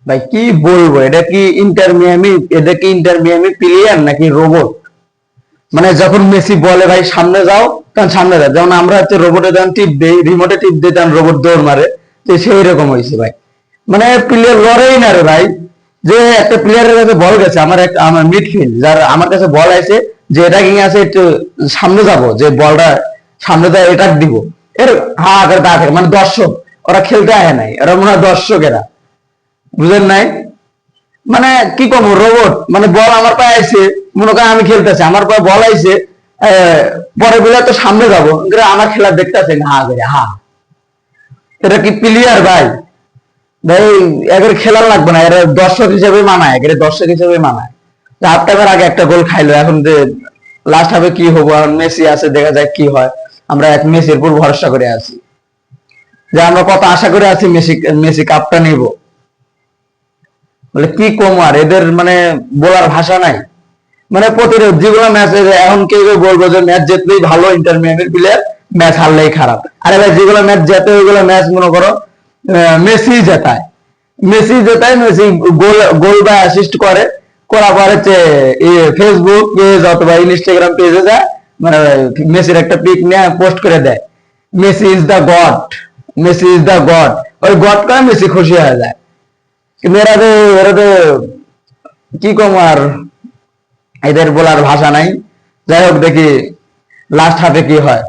ভাই কি বলবো, এটা কি ইন্টার মিয়ামি, এটা কি ইন্টার মিয়ামি প্লেয়ার নাকি রোবট? মানে যখন মেসি বলে ভাই সামনে যাও, তখন সামনে যাও। যেমন আমরা হচ্ছে রোবটে যখন টিপ দেই, রিমোটে টিপ দিই, তখন রোবট দৌড় মারে। তো সেই রকম হয়েছে ভাই। মানে প্লেয়ার লড়েই না রে ভাই। যে একটা প্লেয়ারের কাছে বল গেছে, আমার মিডফিল্ড যার আমার কাছে বল আছে, যে এটা কি আছে একটু সামনে যাব, যে বলটা সামনে যায় এটা দিব, এর হা করে তা থাকে। মানে দর্শক, ওরা খেলতে আয় নাই, ওরা মনে হয় দর্শক এরা, বুঝেন নাই? মানে কি করবো, রোবট মানে বল আমার পায়ে আইছে, মনে করেন আমি খেলতেছি, আমার পায়ে বল আইছে, পরে বলে তো সামনে যাবো, আমার খেলা দেখতেছে না হা করে হা। এটা কি প্লেয়ার ভাই? ভাই একের খেলার লাগবে না, এরা দর্শক হিসেবে মানায়, একের দর্শক হিসেবে মানায়। হাফ টাইমের আগে একটা গোল খাইলো, এখন যে লাস্ট হাফে কি হবো, এখন মেসি আছে, দেখা যাক কি হয়। আমরা এক মেসির উপর ভরসা করে আছি, যে আমরা কত আশা করে আছি মেসি, মেসি কাপটা নিব। বলে কি কম আর এদের, মানে বলার ভাষা নাই। মানে প্রতিরোধ যেগুলো ম্যাচ, এখন কেউ কেউ বলবো যে ম্যাচ জিতলেই ভালো ইন্টার মিয়ামির প্লেয়ার, ম্যাচ হারলেই খারাপ। আরে ভাই যেগুলো ম্যাচ জেতে ওইগুলো ম্যাচ মনে করো মেসি জেতায়, মেসি জেতায়, মেসি গোল গোল বা অ্যাসিস্ট করে, করার পরে ফেসবুক পেজ অথবা ইনস্টাগ্রাম পেজে যায়, মানে মেসির একটা পিক নিয়ে পোস্ট করে দেয়, Messi is the god, Messi is the god. ওই গড করে মেসি খুশি হয়ে যায়। কিন্তু এরা তো কি কম আর, এদের বলার ভাষা নাই। যাই হোক দেখি লাস্ট হাফে কি হয়।